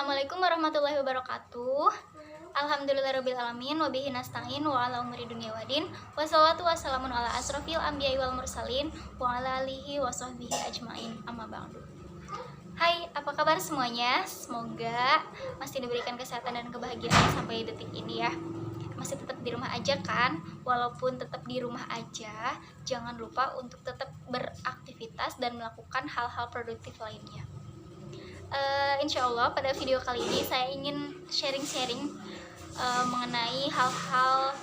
Assalamualaikum warahmatullahi wabarakatuh. Alhamdulillahirrabbilalamin. Wabihi nasta'in wa ala umuri dunia wadin. Wassalatu wassalamun ala asrofil anbiya'i wal mursalin wa ala alihi wa sahbihi ajmain. Amma ba'du. Hai, apa kabar semuanya? Semoga masih diberikan kesehatan dan kebahagiaan sampai detik ini ya. Masih tetap di rumah aja kan? Walaupun tetap di rumah aja, jangan lupa untuk tetap beraktivitas dan melakukan hal-hal produktif lainnya. Insya Allah pada video kali ini saya ingin sharing-sharing mengenai hal-hal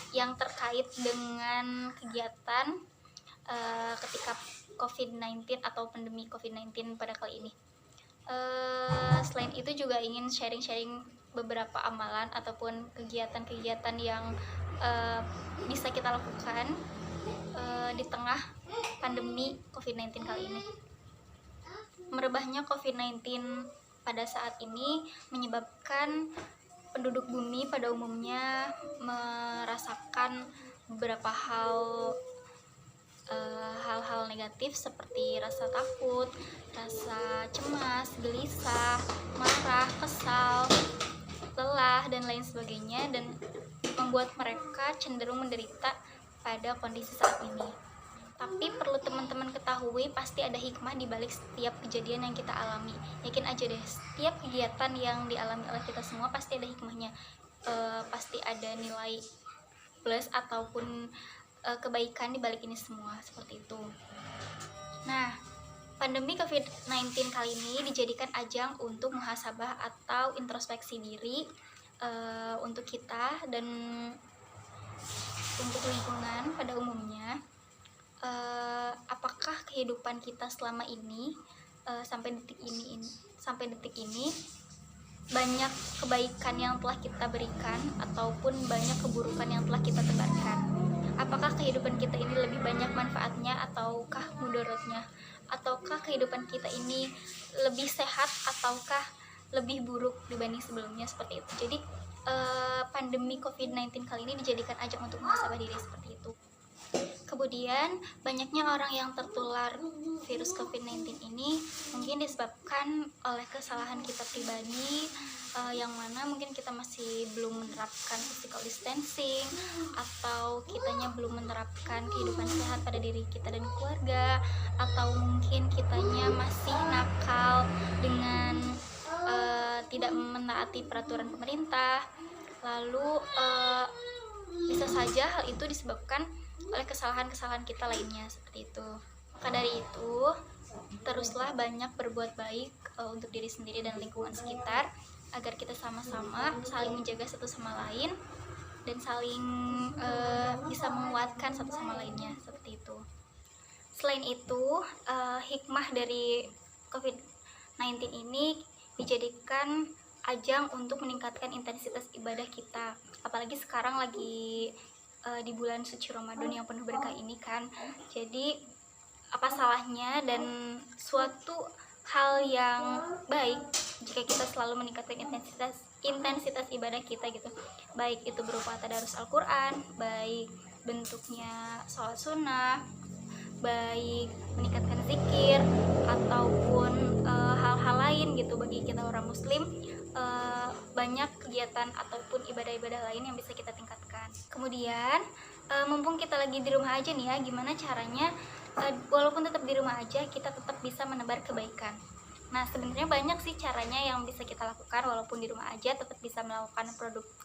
yang terkait dengan kegiatan ketika COVID-19 atau pandemi COVID-19 pada kali ini. Selain itu juga ingin sharing-sharing beberapa amalan ataupun kegiatan-kegiatan yang bisa kita lakukan di tengah pandemi COVID-19 kali ini. Merebahnya COVID-19 pada saat ini menyebabkan penduduk bumi pada umumnya merasakan beberapa hal-hal negatif seperti rasa takut, rasa cemas, gelisah, marah, kesal, lelah, dan lain sebagainya, dan membuat mereka cenderung menderita pada kondisi saat ini. Tapi perlu teman-teman ketahui, pasti ada hikmah di balik setiap kejadian yang kita alami. Yakin aja deh, setiap kegiatan yang dialami oleh kita semua pasti ada hikmahnya. Pasti ada nilai plus ataupun kebaikan di balik ini semua, seperti itu. Nah, pandemi COVID-19 kali ini dijadikan ajang untuk muhasabah atau introspeksi diri untuk kita dan untuk lingkungan pada umumnya. Apakah kehidupan kita selama ini sampai detik ini banyak kebaikan yang telah kita berikan ataupun banyak keburukan yang telah kita tebarkan? Apakah kehidupan kita ini lebih banyak manfaatnya ataukah mudaratnya? Ataukah kehidupan kita ini lebih sehat ataukah lebih buruk dibanding sebelumnya, seperti itu. Jadi pandemi COVID-19 kali ini dijadikan ajang untuk muhasabah diri, seperti itu. Kemudian banyaknya orang yang tertular virus COVID-19 ini mungkin disebabkan oleh kesalahan kita pribadi, yang mana mungkin kita masih belum menerapkan physical distancing, atau kitanya belum menerapkan kehidupan sehat pada diri kita dan keluarga, atau mungkin kitanya masih nakal dengan tidak menaati peraturan pemerintah. Lalu bisa saja hal itu disebabkan oleh kesalahan-kesalahan kita lainnya, seperti itu. Maka dari itu, teruslah banyak berbuat baik untuk diri sendiri dan lingkungan sekitar, agar kita sama-sama saling menjaga satu sama lain dan saling bisa menguatkan satu sama lainnya, seperti itu. Selain itu, hikmah dari COVID-19 ini dijadikan ajang untuk meningkatkan intensitas ibadah kita, apalagi sekarang lagi di bulan suci Ramadan yang penuh berkah ini kan. Jadi apa salahnya dan suatu hal yang baik jika kita selalu meningkatkan intensitas ibadah kita gitu, baik itu berupa tadarus Al-Quran, baik bentuknya sholat sunnah, baik meningkatkan zikir ataupun hal-hal lain gitu. Bagi kita orang muslim, banyak kegiatan ataupun ibadah-ibadah lain yang bisa kita tingkatkan. Kemudian mumpung kita lagi di rumah aja nih ya, gimana caranya walaupun tetap di rumah aja kita tetap bisa menebar kebaikan. Nah, sebenarnya banyak sih caranya yang bisa kita lakukan walaupun di rumah aja, tetap bisa melakukan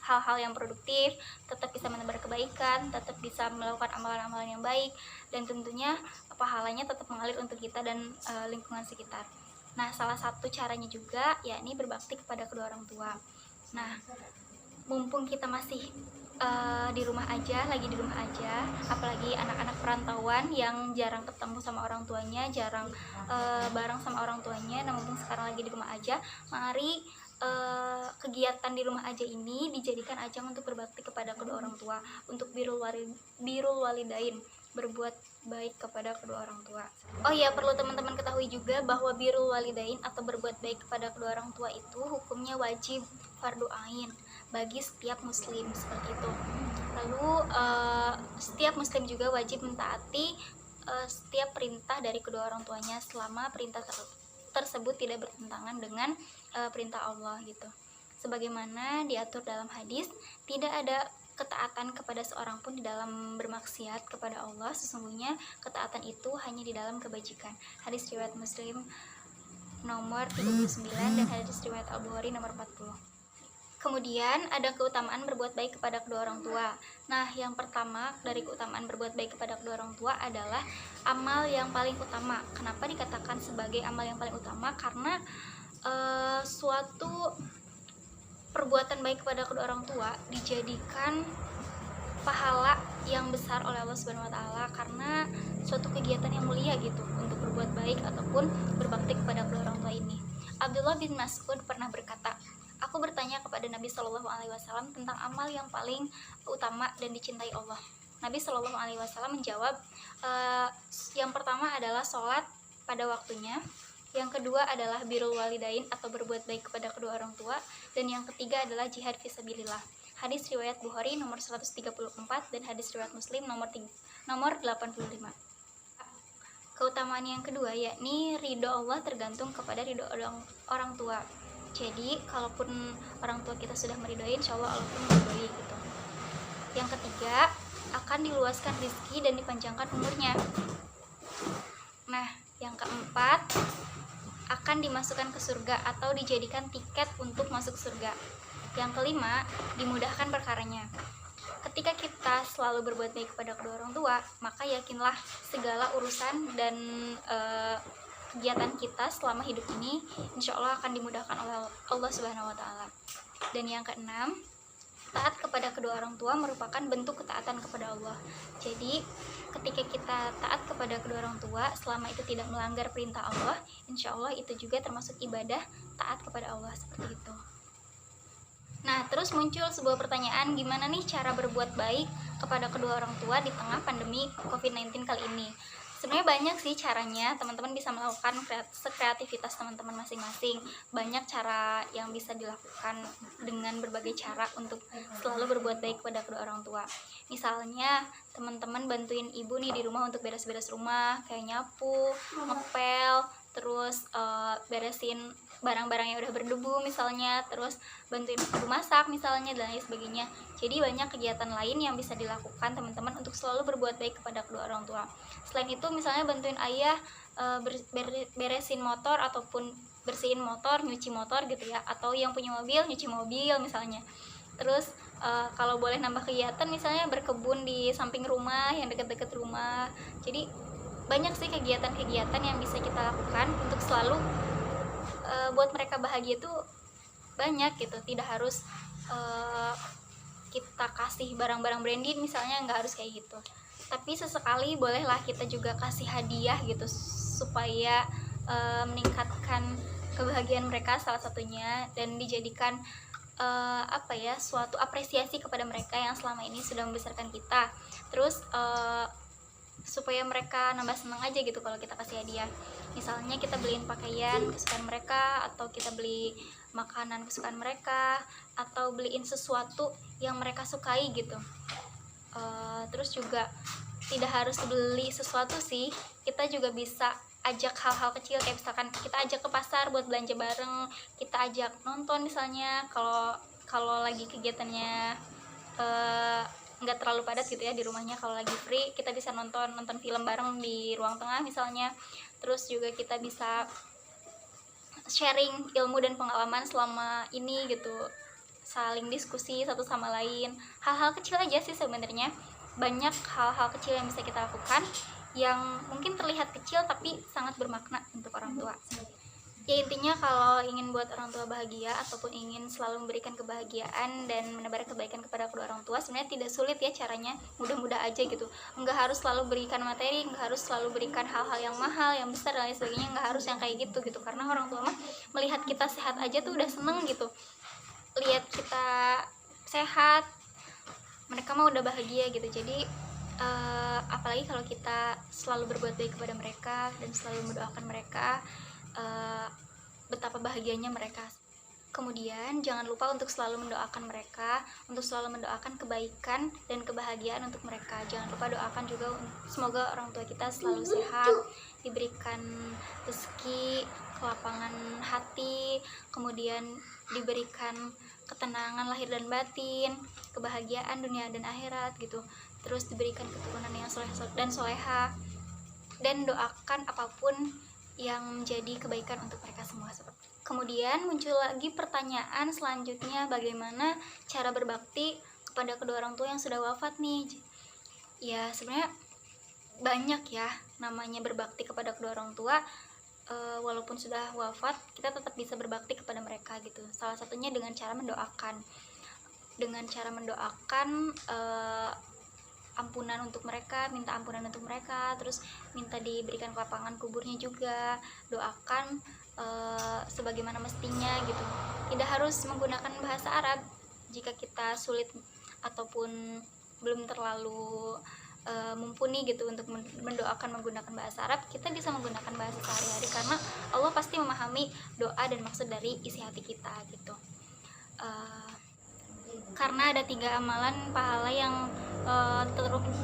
hal-hal yang produktif, tetap bisa menebar kebaikan, tetap bisa melakukan amalan-amalan yang baik, dan tentunya pahalanya tetap mengalir untuk kita dan lingkungan sekitar. Nah, salah satu caranya juga yakni berbakti kepada kedua orang tua. Nah, mumpung kita masih di rumah aja, lagi di rumah aja, apalagi anak-anak perantauan yang jarang ketemu sama orang tuanya, jarang bareng sama orang tuanya. Nah, mumpung sekarang lagi di rumah aja, mari kegiatan di rumah aja ini dijadikan ajang untuk berbakti kepada kedua orang tua, untuk birrul walidain, berbuat baik kepada kedua orang tua. Oh iya, perlu teman-teman ketahui juga bahwa birrul walidain atau berbuat baik kepada kedua orang tua itu hukumnya wajib fardu ain bagi setiap muslim, seperti itu. Lalu setiap muslim juga wajib mentaati setiap perintah dari kedua orang tuanya selama perintah tersebut tidak bertentangan dengan perintah Allah gitu. Sebagaimana diatur dalam hadis, tidak ada ketaatan kepada seorang pun di dalam bermaksiat kepada Allah, sesungguhnya ketaatan itu hanya di dalam kebajikan. Hadis riwayat Muslim nomor 39 dan hadis riwayat Al-Bukhari nomor 40. Kemudian ada keutamaan berbuat baik kepada kedua orang tua. Nah, yang pertama dari keutamaan berbuat baik kepada kedua orang tua adalah amal yang paling utama. Kenapa dikatakan sebagai amal yang paling utama? Karena suatu perbuatan baik kepada kedua orang tua dijadikan pahala yang besar oleh Allah Subhanahu wa taala karena suatu kegiatan yang mulia gitu untuk berbuat baik ataupun berbakti kepada kedua orang tua ini. Abdullah bin Mas'ud pernah berkata, "Aku bertanya kepada Nabi Shallallahu alaihi wasallam tentang amal yang paling utama dan dicintai Allah." Nabi Shallallahu alaihi wasallam menjawab, yang pertama adalah sholat pada waktunya, yang kedua adalah birrul walidain atau berbuat baik kepada kedua orang tua, dan yang ketiga adalah jihad fisabilillah. Hadis riwayat Bukhari nomor 134 dan hadis riwayat Muslim nomor 85. Keutamaan yang kedua yakni ridho Allah tergantung kepada ridho orang tua. Jadi kalaupun orang tua kita sudah meridhoi, insya Allah Allah pun meridhoi gitu. Yang ketiga, akan diluaskan rezeki dan dipanjangkan umurnya. Nah, yang keempat, akan dimasukkan ke surga atau dijadikan tiket untuk masuk surga. Yang kelima, dimudahkan perkaranya. Ketika kita selalu berbuat baik kepada kedua orang tua, maka yakinlah segala urusan dan kegiatan kita selama hidup ini insya Allah akan dimudahkan oleh Allah Subhanahu wa taala. Dan yang keenam, taat kepada kedua orang tua merupakan bentuk ketaatan kepada Allah. Jadi ketika kita taat kepada kedua orang tua selama itu tidak melanggar perintah Allah, insya Allah itu juga termasuk ibadah taat kepada Allah, seperti itu. Nah, terus muncul sebuah pertanyaan, gimana nih cara berbuat baik kepada kedua orang tua di tengah pandemi COVID-19 kali ini? Sebenarnya banyak sih caranya, teman-teman bisa melakukan sekreativitas teman-teman masing-masing. Banyak cara yang bisa dilakukan dengan berbagai cara untuk selalu berbuat baik kepada kedua orang tua. Misalnya, teman-teman bantuin ibu nih di rumah untuk beres-beres rumah, kayak nyapu, ngepel, terus beresin barang-barang yang udah berdebu misalnya, terus bantuin ibu masak misalnya, dan lain sebagainya. Jadi banyak kegiatan lain yang bisa dilakukan teman-teman untuk selalu berbuat baik kepada kedua orang tua. Selain itu misalnya bantuin ayah beresin motor ataupun bersihin motor, nyuci motor gitu ya, atau yang punya mobil nyuci mobil misalnya. Terus kalau boleh nambah kegiatan misalnya berkebun di samping rumah yang dekat-dekat rumah. Jadi banyak sih kegiatan-kegiatan yang bisa kita lakukan untuk selalu buat mereka bahagia tuh banyak gitu. Tidak harus kita kasih barang-barang branded misalnya, nggak harus kayak gitu. Tapi sesekali bolehlah kita juga kasih hadiah gitu supaya meningkatkan kebahagiaan mereka salah satunya, dan dijadikan suatu apresiasi kepada mereka yang selama ini sudah membesarkan kita. Terus supaya mereka nambah senang aja gitu kalau kita kasih hadiah. Misalnya kita beliin pakaian kesukaan mereka, atau kita beli makanan kesukaan mereka, atau beliin sesuatu yang mereka sukai gitu. Terus juga tidak harus beli sesuatu sih, kita juga bisa ajak hal-hal kecil, kayak misalkan kita ajak ke pasar buat belanja bareng, kita ajak nonton misalnya, kalau lagi kegiatannya nggak terlalu padat gitu ya di rumahnya. Kalau lagi free kita bisa nonton film bareng di ruang tengah misalnya. Terus juga kita bisa sharing ilmu dan pengalaman selama ini gitu, saling diskusi satu sama lain. Hal-hal kecil aja sih sebenarnya, banyak hal-hal kecil yang bisa kita lakukan yang mungkin terlihat kecil tapi sangat bermakna untuk orang tua. Ya intinya kalau ingin buat orang tua bahagia ataupun ingin selalu memberikan kebahagiaan dan menebar kebaikan kepada kedua orang tua, sebenarnya tidak sulit ya caranya, mudah-mudah aja gitu. Nggak harus selalu berikan materi, nggak harus selalu berikan hal-hal yang mahal, yang besar dan lain sebagainya, nggak harus yang kayak gitu gitu. Karena orang tua mah melihat kita sehat aja tuh udah seneng gitu. Lihat kita sehat, mereka mah udah bahagia gitu. Jadi apalagi kalau kita selalu berbuat baik kepada mereka dan selalu mendoakan mereka, betapa bahagianya mereka. Kemudian jangan lupa untuk selalu mendoakan mereka, untuk selalu mendoakan kebaikan dan kebahagiaan untuk mereka. Jangan lupa doakan juga semoga orang tua kita selalu sehat, diberikan rezeki, kelapangan hati, kemudian diberikan ketenangan lahir dan batin, kebahagiaan dunia dan akhirat gitu. Terus diberikan keturunan yang soleh dan soleha, dan doakan apapun yang menjadi kebaikan untuk mereka semua. Kemudian muncul lagi pertanyaan selanjutnya, bagaimana cara berbakti kepada kedua orang tua yang sudah wafat nih. Ya sebenarnya banyak ya namanya berbakti kepada kedua orang tua. Walaupun sudah wafat, kita tetap bisa berbakti kepada mereka gitu. Salah satunya dengan cara mendoakan, ampunan untuk mereka, minta ampunan untuk mereka, terus minta diberikan kelapangan kuburnya juga, doakan sebagaimana mestinya gitu. Tidak harus menggunakan bahasa Arab. Jika kita sulit ataupun belum terlalu mumpuni gitu untuk mendoakan menggunakan bahasa Arab, kita bisa menggunakan bahasa sehari-hari, karena Allah pasti memahami doa dan maksud dari isi hati kita gitu. Karena ada 3 amalan pahala yang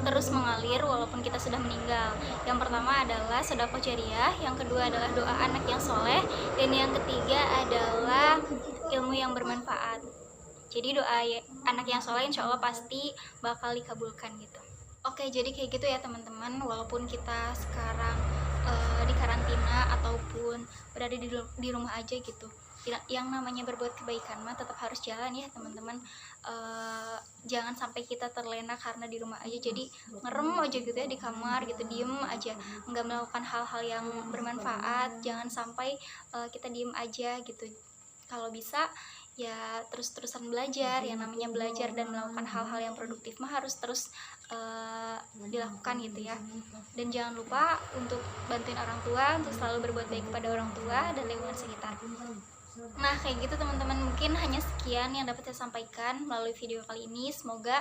terus mengalir walaupun kita sudah meninggal. Yang pertama adalah sedekah jariyah, yang kedua adalah doa anak yang soleh, dan yang ketiga adalah ilmu yang bermanfaat. Jadi doa anak yang soleh insya Allah pasti bakal dikabulkan gitu. Oke, jadi kayak gitu ya teman-teman. Walaupun kita sekarang di karantina ataupun berada di rumah aja gitu, yang namanya berbuat kebaikan mah tetap harus jalan ya teman-teman. Jangan sampai kita terlena karena di rumah aja jadi ngerem aja gitu ya di kamar gitu, diem aja, nggak melakukan hal-hal yang bermanfaat. Jangan sampai kita diem aja gitu. Kalau bisa ya terus-terusan belajar. Yang namanya belajar dan melakukan hal-hal yang produktif mah harus terus dilakukan gitu ya. Dan jangan lupa untuk bantuin orang tua, untuk selalu berbuat baik kepada orang tua dan lingkungan sekitar. Nah kayak gitu teman-teman, mungkin hanya sekian yang dapat saya sampaikan melalui video kali ini. Semoga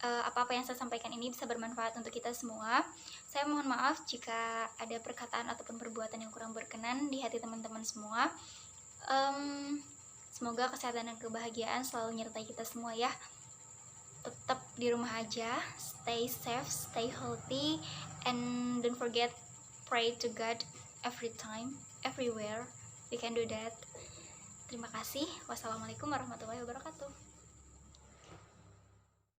apa-apa yang saya sampaikan ini bisa bermanfaat untuk kita semua. Saya mohon maaf jika ada perkataan ataupun perbuatan yang kurang berkenan di hati teman-teman semua. Semoga kesehatan dan kebahagiaan selalu menyertai kita semua ya. Tetap di rumah aja, stay safe, stay healthy, and don't forget pray to God every time, everywhere. We can do that. Terima kasih. Wassalamualaikum warahmatullahi wabarakatuh.